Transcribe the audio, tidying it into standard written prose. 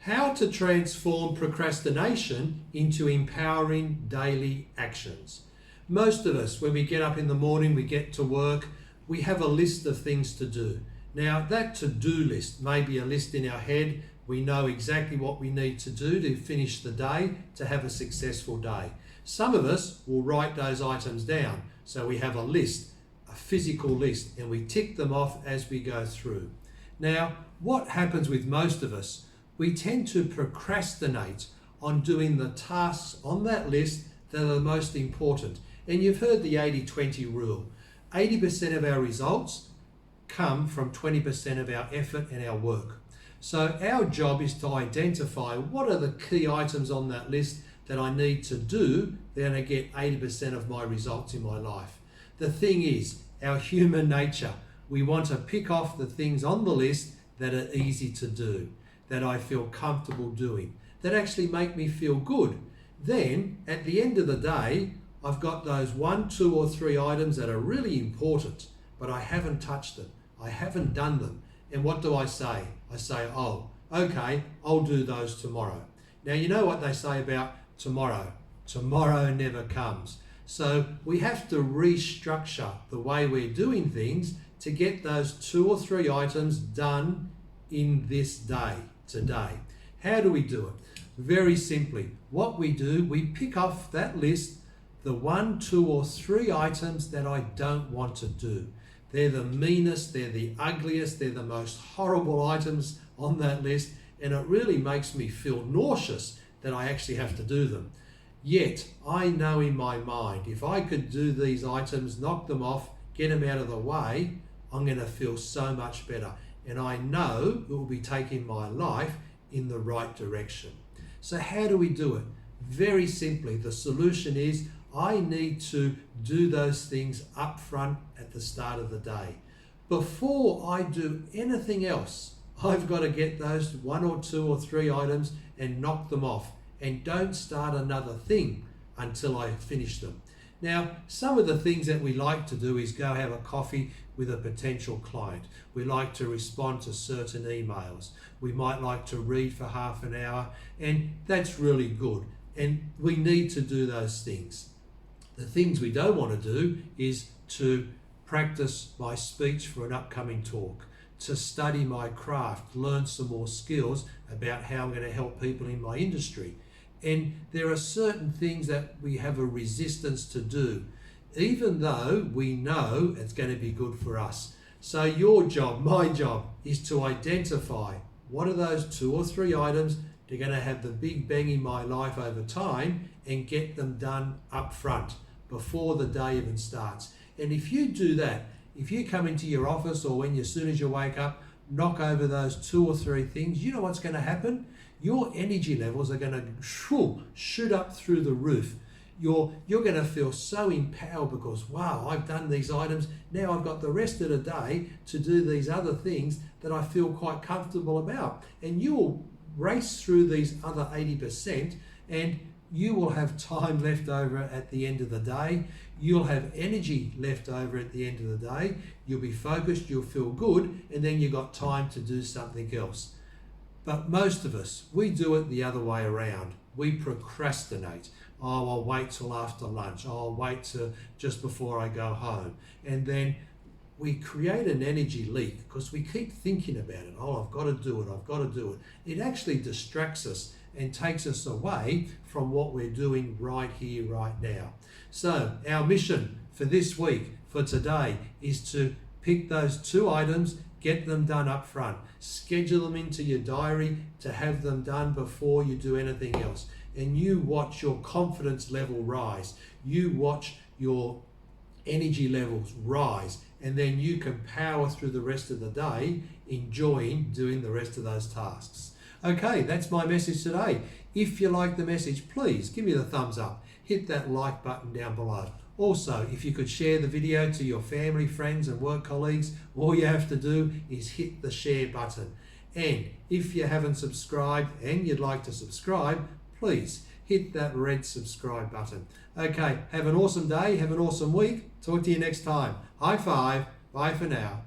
How to transform procrastination into empowering daily actions. Most of us, when we get up in the morning, we get to work, we have a list of things to do. Now, that to-do list may be a list in our head. We know exactly what we need to do to finish the day, to have a successful day. Some of us will write those items down. So we have a list, a physical list, and we tick them off as we go through. Now, what happens with most of us? We tend to procrastinate on doing the tasks on that list that are the most important. And you've heard the 80-20 rule. 80% of our results come from 20% of our effort and our work. So our job is to identify what are the key items on that list that I need to do that are going to get 80% of my results in my life. The thing is, our human nature, we want to pick off the things on the list that are easy to do, that I feel comfortable doing, that actually make me feel good. Then, at the end of the day, I've got those 1, 2 or 3 items that are really important, but I haven't touched them. I haven't done them. And what do I say? I say, oh, okay, I'll do those tomorrow. Now, you know what they say about tomorrow? Tomorrow never comes. So we have to restructure the way we're doing things to get those 2 or 3 items done in this day, today. How do we do it? Very simply, what we do, we pick off that list the 1, 2 or 3 items that I don't want to do. They're the meanest, they're the ugliest, they're the most horrible items on that list, and it really makes me feel nauseous that I actually have to do them. Yet, I know in my mind, if I could do these items, knock them off, get them out of the way, I'm going to feel so much better. And I know it will be taking my life in the right direction. So how do we do it? Very simply, the solution is I need to do those things up front at the start of the day. Before I do anything else, I've got to get those 1 or 2 or 3 items and knock them off. And don't start another thing until I finish them. Now, some of the things that we like to do is go have a coffee with a potential client. We like to respond to certain emails. We might like to read for half an hour, and that's really good. And we need to do those things. The things we don't want to do is to practice my speech for an upcoming talk, to study my craft, learn some more skills about how I'm going to help people in my industry. And there are certain things that we have a resistance to do, even though we know it's going to be good for us. So your job, my job, is to identify what are those 2 or 3 items that are going to have the big bang in my life over time and get them done up front before the day even starts. And if you do that, if you come into your office or as soon as you wake up, knock over those 2 or 3 things, you know what's going to happen? Your energy levels are going to shoot up through the roof. You're going to feel so empowered because, wow, I've done these items. Now I've got the rest of the day to do these other things that I feel quite comfortable about. And you will race through these other 80% and you will have time left over at the end of the day. You'll have energy left over at the end of the day. You'll be focused, you'll feel good, and then you've got time to do something else. But most of us, we do it the other way around. We procrastinate. Oh, I'll wait till after lunch. Oh, I'll wait till just before I go home. And then we create an energy leak because we keep thinking about it. Oh, I've got to do it. I've got to do it. It actually distracts us and takes us away from what we're doing right here, right now. So our mission for this week, for today, is to pick those 2 items, get them done up front. Schedule them into your diary to have them done before you do anything else. And you watch your confidence level rise. You watch your energy levels rise. And then you can power through the rest of the day, enjoying doing the rest of those tasks. Okay, that's my message today. If you like the message, please give me the thumbs up. Hit that like button down below. Also, if you could share the video to your family, friends and work colleagues, all you have to do is hit the share button. And if you haven't subscribed and you'd like to subscribe, please hit that red subscribe button. Okay, have an awesome day, have an awesome week. Talk to you next time. High five, bye for now.